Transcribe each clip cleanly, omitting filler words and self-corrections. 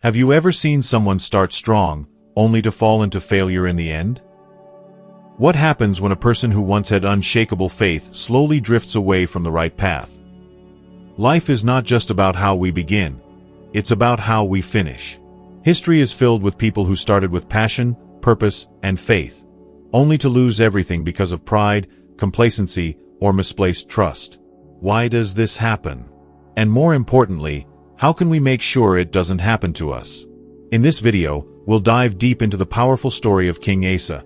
Have you ever seen someone start strong, only to fall into failure in the end? What happens when a person who once had unshakable faith slowly drifts away from the right path? Life is not just about how we begin, it's about how we finish. History is filled with people who started with passion, purpose, and faith, only to lose everything because of pride, complacency, or misplaced trust. Why does this happen? And more importantly, how can we make sure it doesn't happen to us? In this video, we'll dive deep into the powerful story of King Asa,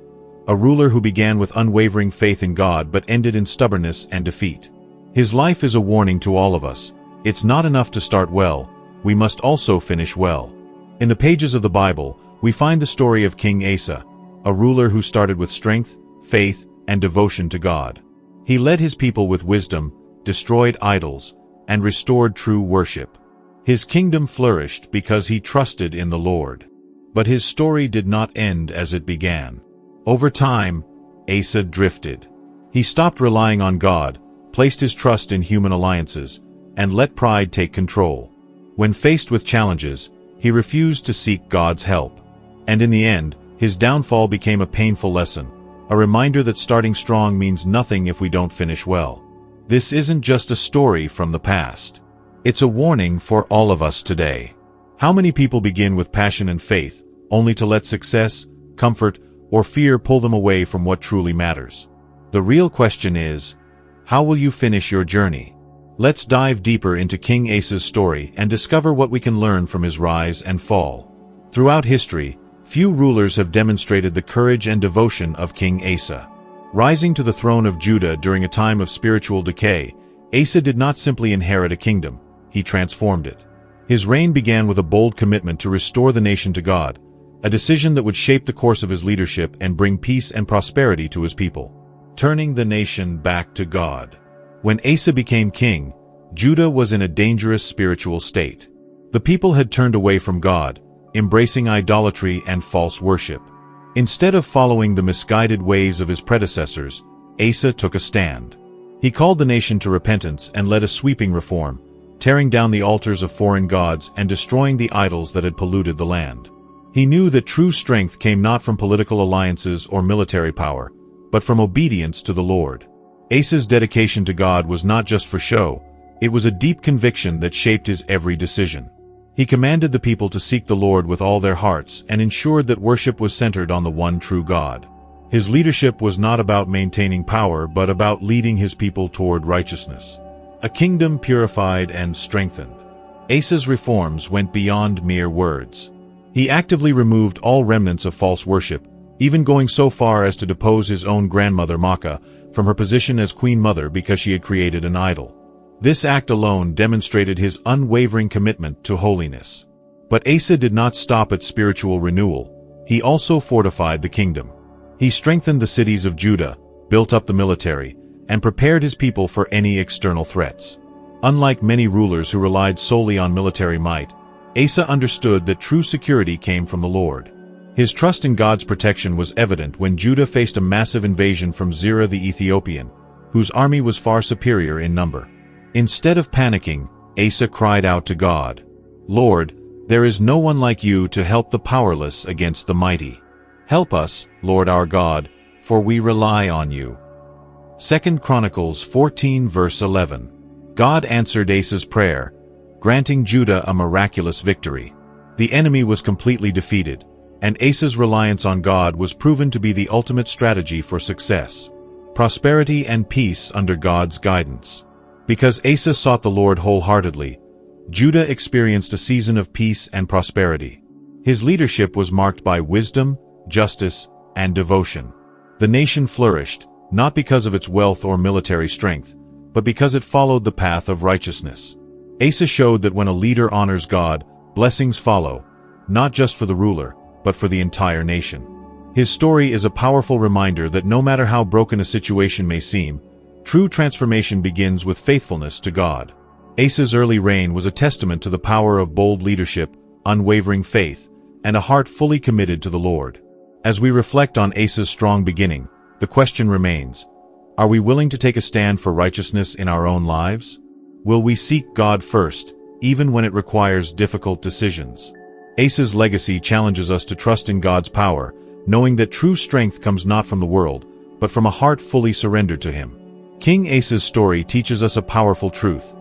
a ruler who began with unwavering faith in God but ended in stubbornness and defeat. His life is a warning to all of us. It's not enough to start well, we must also finish well. In the pages of the Bible, we find the story of King Asa, a ruler who started with strength, faith, and devotion to God. He led his people with wisdom, destroyed idols, and restored true worship. His kingdom flourished because he trusted in the Lord. But his story did not end as it began. Over time, Asa drifted. He stopped relying on God, placed his trust in human alliances, and let pride take control. When faced with challenges, he refused to seek God's help. And in the end, his downfall became a painful lesson, a reminder that starting strong means nothing if we don't finish well. This isn't just a story from the past. It's a warning for all of us today. How many people begin with passion and faith, only to let success, comfort, or fear pull them away from what truly matters? The real question is, how will you finish your journey? Let's dive deeper into King Asa's story and discover what we can learn from his rise and fall. Throughout history, few rulers have demonstrated the courage and devotion of King Asa. Rising to the throne of Judah during a time of spiritual decay, Asa did not simply inherit a kingdom, he transformed it. His reign began with a bold commitment to restore the nation to God, a decision that would shape the course of his leadership and bring peace and prosperity to his people. Turning the nation back to God. When Asa became king, Judah was in a dangerous spiritual state. The people had turned away from God, embracing idolatry and false worship. Instead of following the misguided ways of his predecessors, Asa took a stand. He called the nation to repentance and led a sweeping reform, tearing down the altars of foreign gods and destroying the idols that had polluted the land. He knew that true strength came not from political alliances or military power, but from obedience to the Lord. Asa's dedication to God was not just for show, it was a deep conviction that shaped his every decision. He commanded the people to seek the Lord with all their hearts and ensured that worship was centered on the one true God. His leadership was not about maintaining power but about leading his people toward righteousness. A kingdom purified and strengthened. Asa's reforms went beyond mere words. He actively removed all remnants of false worship, even going so far as to depose his own grandmother Maacah from her position as queen mother because she had created an idol. This act alone demonstrated his unwavering commitment to holiness. But Asa did not stop at spiritual renewal. He also fortified the kingdom. He strengthened the cities of Judah, built up the military, and prepared his people for any external threats. Unlike many rulers who relied solely on military might, Asa understood that true security came from the Lord. His trust in God's protection was evident when Judah faced a massive invasion from Zerah the Ethiopian, whose army was far superior in number. Instead of panicking, Asa cried out to God, "Lord, there is no one like you to help the powerless against the mighty. Help us, Lord our God, for we rely on you." 2 Chronicles 14 verse 11. God answered Asa's prayer, granting Judah a miraculous victory. The enemy was completely defeated, and Asa's reliance on God was proven to be the ultimate strategy for success. Prosperity and peace under God's guidance. Because Asa sought the Lord wholeheartedly, Judah experienced a season of peace and prosperity. His leadership was marked by wisdom, justice, and devotion. The nation flourished, not because of its wealth or military strength, but because it followed the path of righteousness. Asa showed that when a leader honors God, blessings follow, not just for the ruler, but for the entire nation. His story is a powerful reminder that no matter how broken a situation may seem, true transformation begins with faithfulness to God. Asa's early reign was a testament to the power of bold leadership, unwavering faith, and a heart fully committed to the Lord. As we reflect on Asa's strong beginning, the question remains, are we willing to take a stand for righteousness in our own lives? Will we seek God first, even when it requires difficult decisions? Asa's legacy challenges us to trust in God's power, knowing that true strength comes not from the world, but from a heart fully surrendered to Him. King Asa's story teaches us a powerful truth.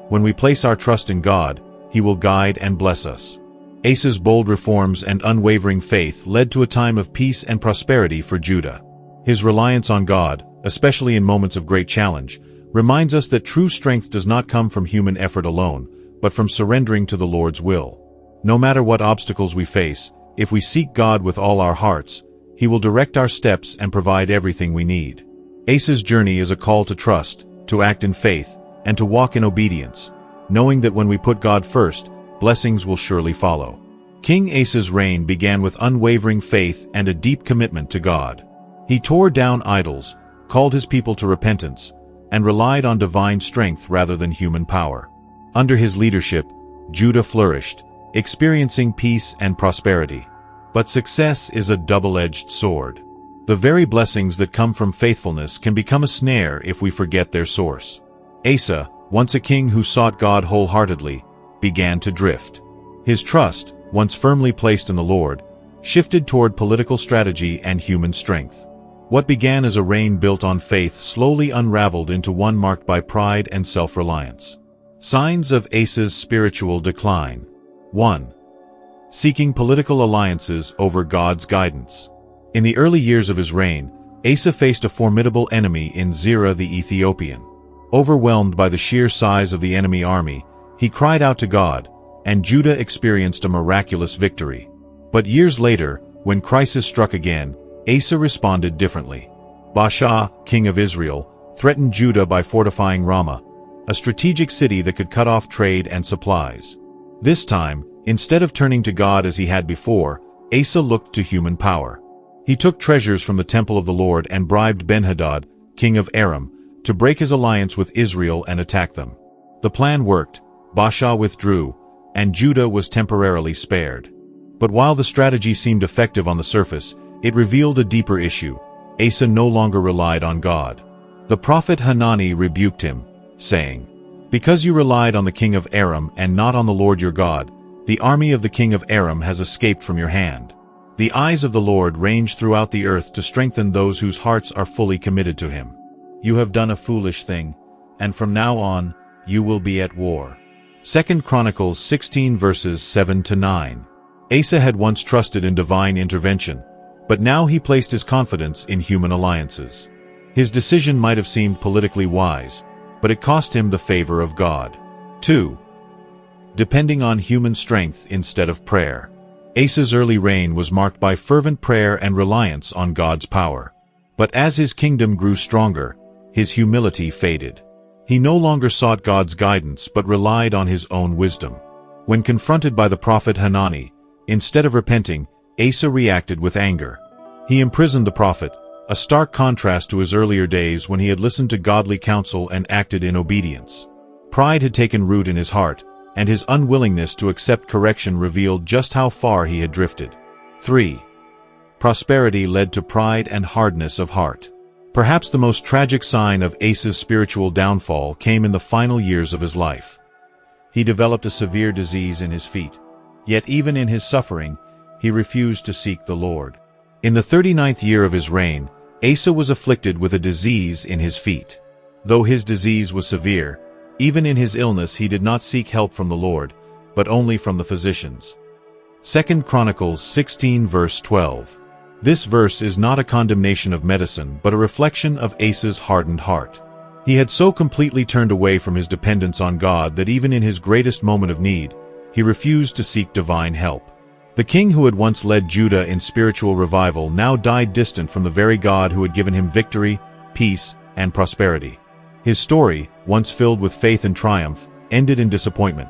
When we place our trust in God, He will guide and bless us. Asa's bold reforms and unwavering faith led to a time of peace and prosperity for Judah. His reliance on God, especially in moments of great challenge, reminds us that true strength does not come from human effort alone, but from surrendering to the Lord's will. No matter what obstacles we face, if we seek God with all our hearts, He will direct our steps and provide everything we need. Asa's journey is a call to trust, to act in faith, and to walk in obedience, knowing that when we put God first, blessings will surely follow. King Asa's reign began with unwavering faith and a deep commitment to God. He tore down idols, called his people to repentance, and relied on divine strength rather than human power. Under his leadership, Judah flourished, experiencing peace and prosperity. But success is a double-edged sword. The very blessings that come from faithfulness can become a snare if we forget their source. Asa, once a king who sought God wholeheartedly, began to drift. His trust, once firmly placed in the Lord, shifted toward political strategy and human strength. What began as a reign built on faith slowly unraveled into one marked by pride and self-reliance. Signs of Asa's spiritual decline. 1. Seeking political alliances over God's guidance. In the early years of his reign, Asa faced a formidable enemy in Zerah the Ethiopian. Overwhelmed by the sheer size of the enemy army, he cried out to God, and Judah experienced a miraculous victory. But years later, when crisis struck again, Asa responded differently. Baasha, king of Israel, threatened Judah by fortifying Ramah, a strategic city that could cut off trade and supplies. This time, instead of turning to God as he had before, Asa looked to human power. He took treasures from the temple of the Lord and bribed Ben-Hadad, king of Aram, to break his alliance with Israel and attack them. The plan worked. Baasha withdrew, and Judah was temporarily spared. But while the strategy seemed effective on the surface, it revealed a deeper issue. Asa no longer relied on God. The prophet Hanani rebuked him, saying, "Because you relied on the king of Aram and not on the Lord your God, the army of the king of Aram has escaped from your hand." The eyes of the Lord range throughout the earth to strengthen those whose hearts are fully committed to Him. You have done a foolish thing, and from now on, you will be at war. 2 Chronicles 16 verses 7-9. Asa had once trusted in divine intervention, but now he placed his confidence in human alliances. His decision might have seemed politically wise, but it cost him the favor of God. 2. Depending on human strength instead of prayer. Asa's early reign was marked by fervent prayer and reliance on God's power. But as his kingdom grew stronger, his humility faded. He no longer sought God's guidance but relied on his own wisdom. When confronted by the prophet Hanani, instead of repenting, Asa reacted with anger. He imprisoned the prophet, a stark contrast to his earlier days when he had listened to godly counsel and acted in obedience. Pride had taken root in his heart, and his unwillingness to accept correction revealed just how far he had drifted. 3. Prosperity led to pride and hardness of heart. Perhaps the most tragic sign of Asa's spiritual downfall came in the final years of his life. He developed a severe disease in his feet, yet even in his suffering, he refused to seek the Lord. In the 39th year of his reign, Asa was afflicted with a disease in his feet. Though his disease was severe, even in his illness he did not seek help from the Lord, but only from the physicians. 2 Chronicles 16 verse 12. This verse is not a condemnation of medicine but a reflection of Asa's hardened heart. He had so completely turned away from his dependence on God that even in his greatest moment of need, he refused to seek divine help. The king who had once led Judah in spiritual revival now died distant from the very God who had given him victory, peace, and prosperity. His story, once filled with faith and triumph, ended in disappointment,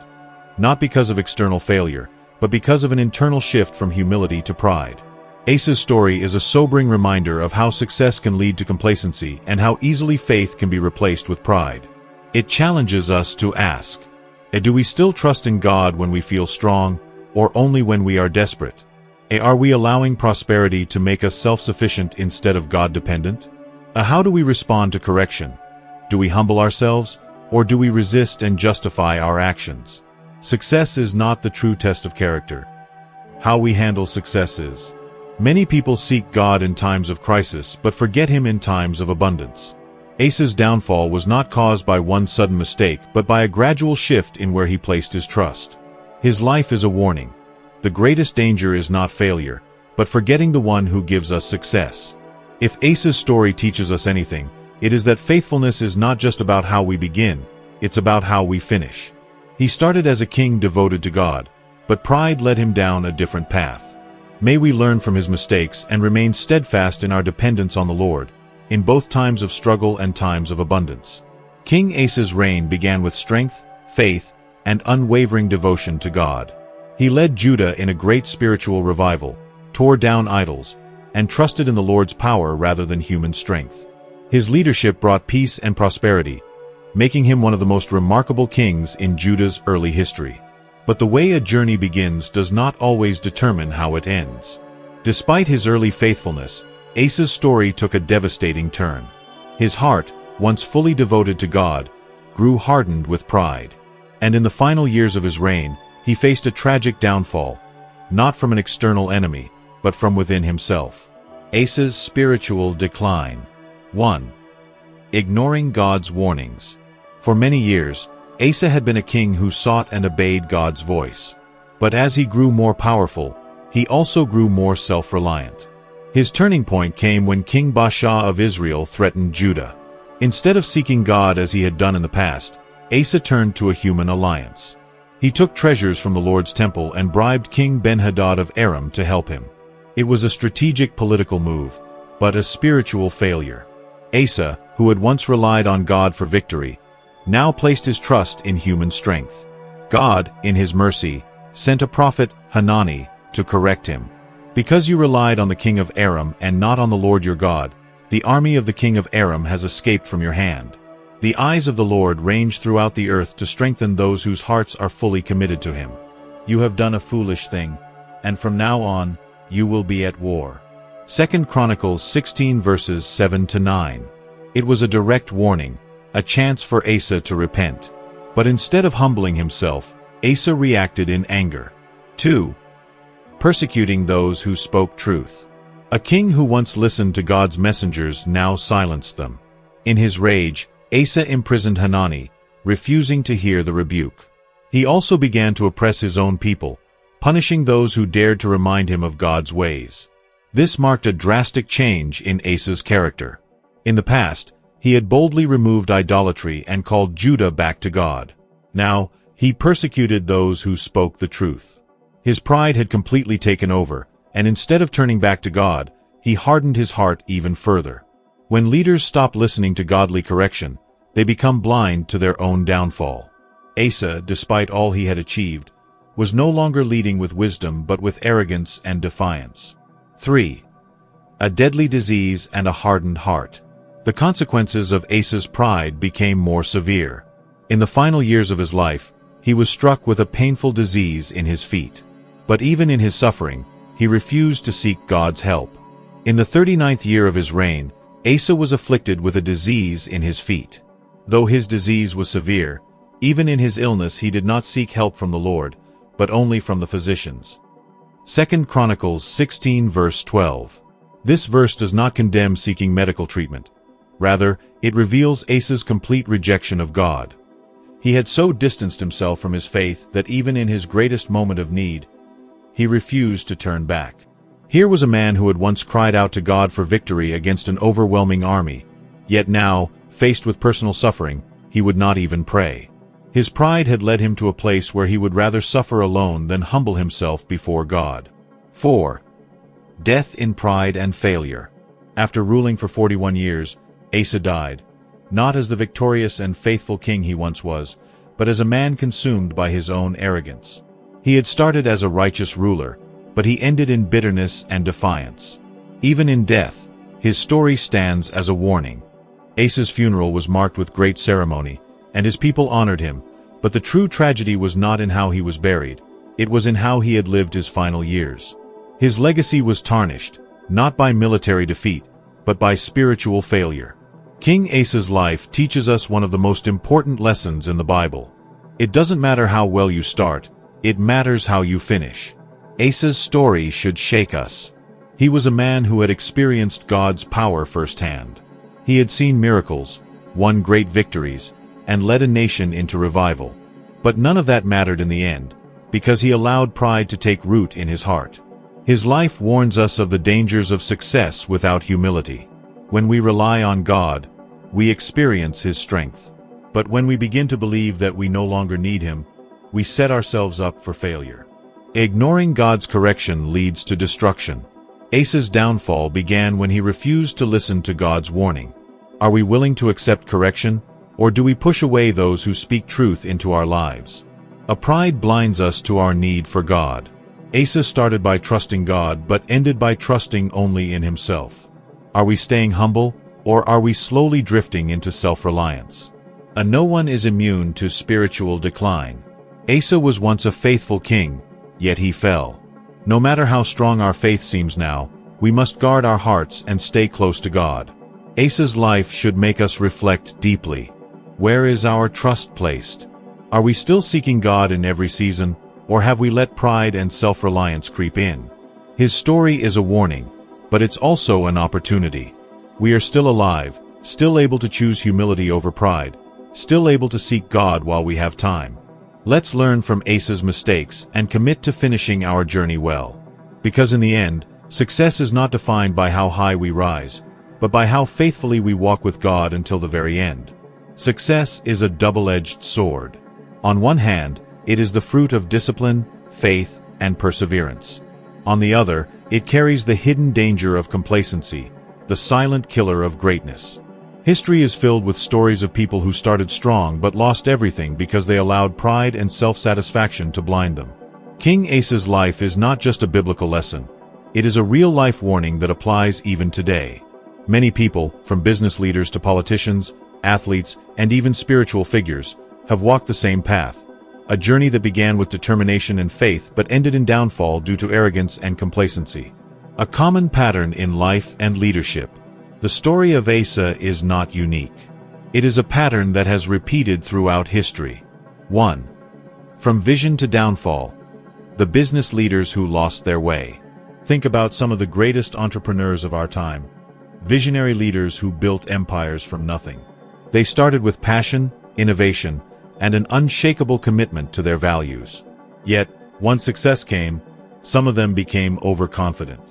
not because of external failure, but because of an internal shift from humility to pride. Asa's story is a sobering reminder of how success can lead to complacency and how easily faith can be replaced with pride. It challenges us to ask, do we still trust in God when we feel strong, or only when we are desperate? Are we allowing prosperity to make us self-sufficient instead of God-dependent? How do we respond to correction? Do we humble ourselves, or do we resist and justify our actions? Success is not the true test of character. How we handle successes. Many people seek God in times of crisis but forget Him in times of abundance. Asa's downfall was not caused by one sudden mistake but by a gradual shift in where he placed his trust. His life is a warning. The greatest danger is not failure, but forgetting the one who gives us success. If Asa's story teaches us anything, it is that faithfulness is not just about how we begin, it's about how we finish. He started as a king devoted to God, but pride led him down a different path. May we learn from his mistakes and remain steadfast in our dependence on the Lord, in both times of struggle and times of abundance. King Asa's reign began with strength, faith, and unwavering devotion to God. He led Judah in a great spiritual revival, tore down idols, and trusted in the Lord's power rather than human strength. His leadership brought peace and prosperity, making him one of the most remarkable kings in Judah's early history. But the way a journey begins does not always determine how it ends. Despite his early faithfulness, Asa's story took a devastating turn. His heart, once fully devoted to God, grew hardened with pride. And in the final years of his reign, he faced a tragic downfall, not from an external enemy, but from within himself. Asa's spiritual decline. 1. Ignoring God's warnings. For many years, Asa had been a king who sought and obeyed God's voice. But as he grew more powerful, he also grew more self-reliant. His turning point came when King Baasha of Israel threatened Judah. Instead of seeking God as he had done in the past, Asa turned to a human alliance. He took treasures from the Lord's temple and bribed King Ben-Hadad of Aram to help him. It was a strategic political move, but a spiritual failure. Asa, who had once relied on God for victory, now placed his trust in human strength. God, in his mercy, sent a prophet, Hanani, to correct him. Because you relied on the king of Aram and not on the Lord your God, the army of the king of Aram has escaped from your hand. The eyes of the Lord range throughout the earth to strengthen those whose hearts are fully committed to him. You have done a foolish thing, and from now on, you will be at war. 2 Chronicles 16 verses 7-9. It was a direct warning, a chance for Asa to repent. But instead of humbling himself, Asa reacted in anger. 2. Persecuting those who spoke truth. A king who once listened to God's messengers now silenced them. In his rage, Asa imprisoned Hanani, refusing to hear the rebuke. He also began to oppress his own people, punishing those who dared to remind him of God's ways. This marked a drastic change in Asa's character. In the past, he had boldly removed idolatry and called Judah back to God. Now, he persecuted those who spoke the truth. His pride had completely taken over, and instead of turning back to God, he hardened his heart even further. When leaders stop listening to godly correction, they become blind to their own downfall. Asa, despite all he had achieved, was no longer leading with wisdom but with arrogance and defiance. 3. A deadly disease and a hardened heart. The consequences of Asa's pride became more severe. In the final years of his life, he was struck with a painful disease in his feet. But even in his suffering, he refused to seek God's help. In the 39th year of his reign, Asa was afflicted with a disease in his feet. Though his disease was severe, even in his illness he did not seek help from the Lord, but only from the physicians. 2 Chronicles 16 verse 12. This verse does not condemn seeking medical treatment. Rather, it reveals Asa's complete rejection of God. He had so distanced himself from his faith that even in his greatest moment of need, he refused to turn back. Here was a man who had once cried out to God for victory against an overwhelming army, yet now, faced with personal suffering, he would not even pray. His pride had led him to a place where he would rather suffer alone than humble himself before God. 4. Death in pride and failure. After ruling for 41 years, Asa died, not as the victorious and faithful king he once was, but as a man consumed by his own arrogance. He had started as a righteous ruler, but he ended in bitterness and defiance. Even in death, his story stands as a warning. Asa's funeral was marked with great ceremony, and his people honored him, but the true tragedy was not in how he was buried, it was in how he had lived his final years. His legacy was tarnished, not by military defeat, but by spiritual failure. King Asa's life teaches us one of the most important lessons in the Bible. It doesn't matter how well you start, it matters how you finish. Asa's story should shake us. He was a man who had experienced God's power firsthand. He had seen miracles, won great victories, and led a nation into revival. But none of that mattered in the end, because he allowed pride to take root in his heart. His life warns us of the dangers of success without humility. When we rely on God, we experience His strength. But when we begin to believe that we no longer need Him, we set ourselves up for failure. Ignoring God's correction leads to destruction. Asa's downfall began when he refused to listen to God's warning. Are we willing to accept correction, or do we push away those who speak truth into our lives? A pride blinds us to our need for God. Asa started by trusting God but ended by trusting only in himself. Are we staying humble, or are we slowly drifting into self-reliance? No one is immune to spiritual decline. Asa was once a faithful king, yet he fell. No matter how strong our faith seems now, we must guard our hearts and stay close to God. Asa's life should make us reflect deeply. Where is our trust placed? Are we still seeking God in every season, or have we let pride and self-reliance creep in? His story is a warning, but it's also an opportunity. We are still alive, still able to choose humility over pride, still able to seek God while we have time. Let's learn from Asa's mistakes and commit to finishing our journey well. Because in the end, success is not defined by how high we rise, but by how faithfully we walk with God until the very end. Success is a double-edged sword. On one hand, it is the fruit of discipline, faith, and perseverance. On the other, it carries the hidden danger of complacency, the silent killer of greatness. History is filled with stories of people who started strong but lost everything because they allowed pride and self-satisfaction to blind them. King Asa's life is not just a biblical lesson. It is a real-life warning that applies even today. Many people, from business leaders to politicians, athletes, and even spiritual figures, have walked the same path. A journey that began with determination and faith but ended in downfall due to arrogance and complacency. A common pattern in life and leadership. The story of Asa is not unique. It is a pattern that has repeated throughout history. 1. From vision to downfall. The business leaders who lost their way. Think about some of the greatest entrepreneurs of our time. Visionary leaders who built empires from nothing. They started with passion, innovation, and an unshakable commitment to their values. Yet, once success came, some of them became overconfident.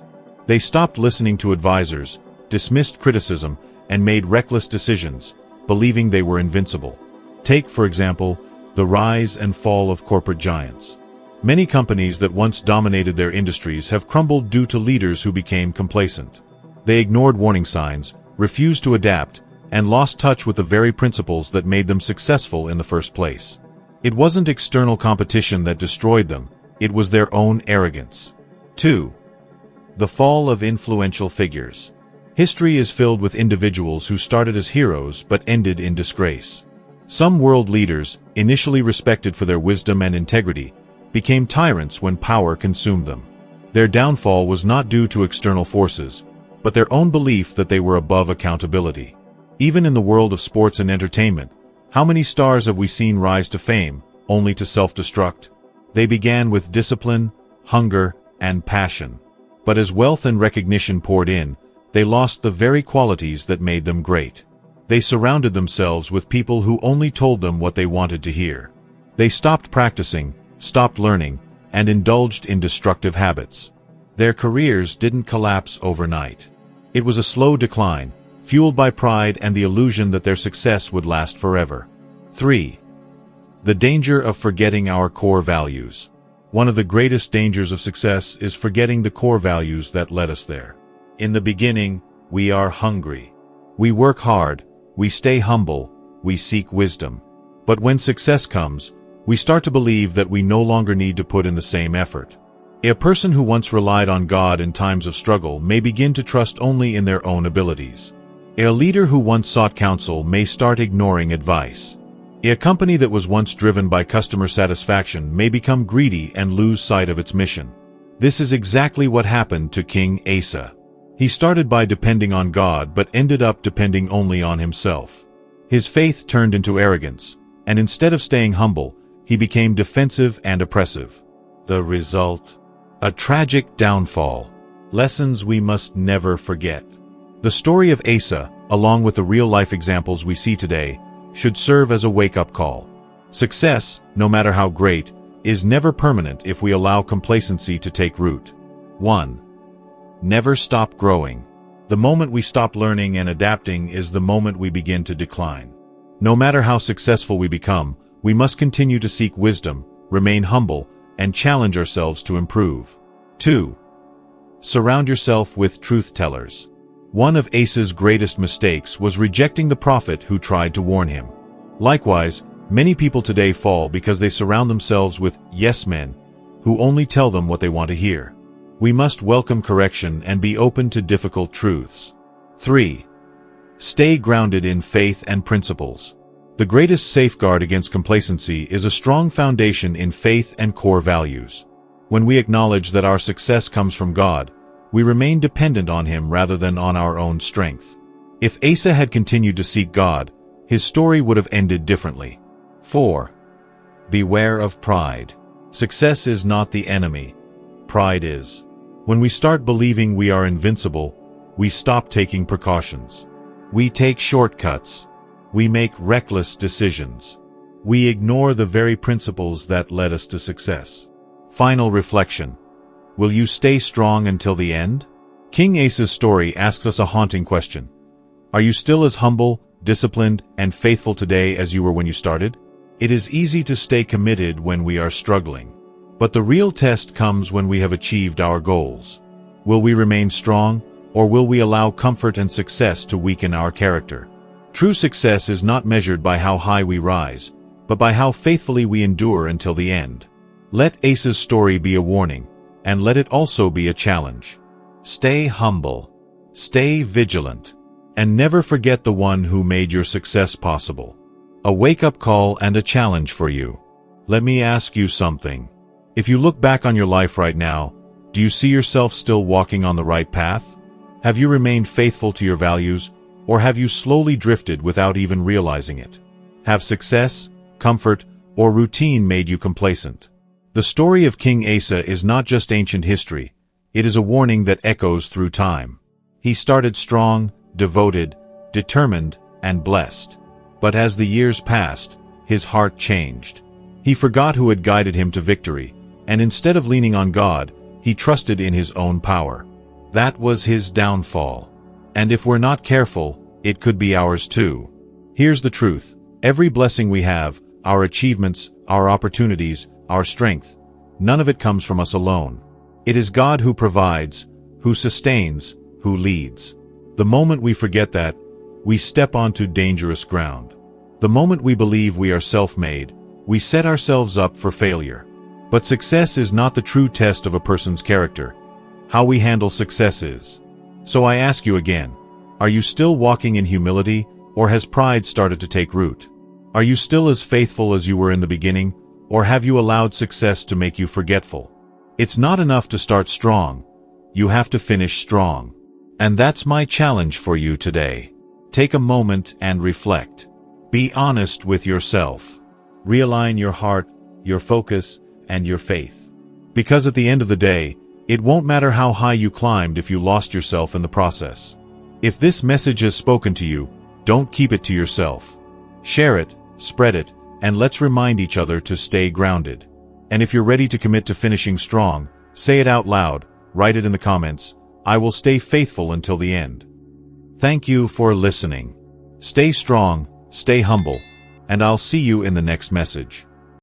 They stopped listening to advisors, dismissed criticism, and made reckless decisions, believing they were invincible. Take, for example, the rise and fall of corporate giants. Many companies that once dominated their industries have crumbled due to leaders who became complacent. They ignored warning signs, refused to adapt, and lost touch with the very principles that made them successful in the first place. It wasn't external competition that destroyed them, it was their own arrogance. 2. The fall of influential figures. History is filled with individuals who started as heroes but ended in disgrace. Some world leaders, initially respected for their wisdom and integrity, became tyrants when power consumed them. Their downfall was not due to external forces, but their own belief that they were above accountability. Even in the world of sports and entertainment, how many stars have we seen rise to fame, only to self-destruct? They began with discipline, hunger, and passion. But as wealth and recognition poured in, they lost the very qualities that made them great. They surrounded themselves with people who only told them what they wanted to hear. They stopped practicing, stopped learning, and indulged in destructive habits. Their careers didn't collapse overnight. It was a slow decline, fueled by pride and the illusion that their success would last forever. 3. The danger of forgetting our core values. One of the greatest dangers of success is forgetting the core values that led us there. In the beginning, we are hungry. We work hard, we stay humble, we seek wisdom. But when success comes, we start to believe that we no longer need to put in the same effort. A person who once relied on God in times of struggle may begin to trust only in their own abilities. A leader who once sought counsel may start ignoring advice. A company that was once driven by customer satisfaction may become greedy and lose sight of its mission. This is exactly what happened to King Asa. He started by depending on God but ended up depending only on himself. His faith turned into arrogance, and instead of staying humble, he became defensive and oppressive. The result? A tragic downfall. Lessons we must never forget. The story of Asa, along with the real-life examples we see today, should serve as a wake-up call. Success, no matter how great, is never permanent if we allow complacency to take root. 1. Never stop growing. The moment we stop learning and adapting is the moment we begin to decline. No matter how successful we become, we must continue to seek wisdom, remain humble, and challenge ourselves to improve. 2. Surround yourself with truth-tellers. One of Asa's greatest mistakes was rejecting the prophet who tried to warn him. Likewise, many people today fall because they surround themselves with yes-men who only tell them what they want to hear. We must welcome correction and be open to difficult truths. 3. Stay grounded in faith and principles. The greatest safeguard against complacency is a strong foundation in faith and core values. When we acknowledge that our success comes from God, we remain dependent on Him rather than on our own strength. If Asa had continued to seek God, his story would have ended differently. 4. Beware of pride. Success is not the enemy. Pride is. When we start believing we are invincible, we stop taking precautions. We take shortcuts. We make reckless decisions. We ignore the very principles that led us to success. Final reflection. Will you stay strong until the end? King Asa's story asks us a haunting question. Are you still as humble, disciplined, and faithful today as you were when you started? It is easy to stay committed when we are struggling. But the real test comes when we have achieved our goals. Will we remain strong, or will we allow comfort and success to weaken our character? True success is not measured by how high we rise, but by how faithfully we endure until the end. Let Asa's story be a warning, and let it also be a challenge. Stay humble, stay vigilant, and never forget the one who made your success possible. A wake-up call and a challenge for you. Let me ask you something. If you look back on your life right now, do you see yourself still walking on the right path? Have you remained faithful to your values, or have you slowly drifted without even realizing it? Have success, comfort, or routine made you complacent? The story of King Asa is not just ancient history, it is a warning that echoes through time. He started strong, devoted, determined, and blessed. But as the years passed, his heart changed. He forgot who had guided him to victory, and instead of leaning on God, he trusted in his own power. That was his downfall. And if we're not careful, it could be ours too. Here's the truth. Every blessing we have, our achievements, our opportunities, our strength, none of it comes from us alone. It is God who provides, who sustains, who leads. The moment we forget that, we step onto dangerous ground. The moment we believe we are self-made, we set ourselves up for failure. But success is not the true test of a person's character. How we handle success is. So I ask you again, are you still walking in humility, or has pride started to take root? Are you still as faithful as you were in the beginning, or have you allowed success to make you forgetful? It's not enough to start strong. You have to finish strong. And that's my challenge for you today. Take a moment and reflect. Be honest with yourself. Realign your heart, your focus, and your faith. Because at the end of the day, it won't matter how high you climbed if you lost yourself in the process. If this message has spoken to you, don't keep it to yourself. Share it, spread it, and let's remind each other to stay grounded. And if you're ready to commit to finishing strong, say it out loud, write it in the comments. I will stay faithful until the end. Thank you for listening. Stay strong, stay humble, and I'll see you in the next message.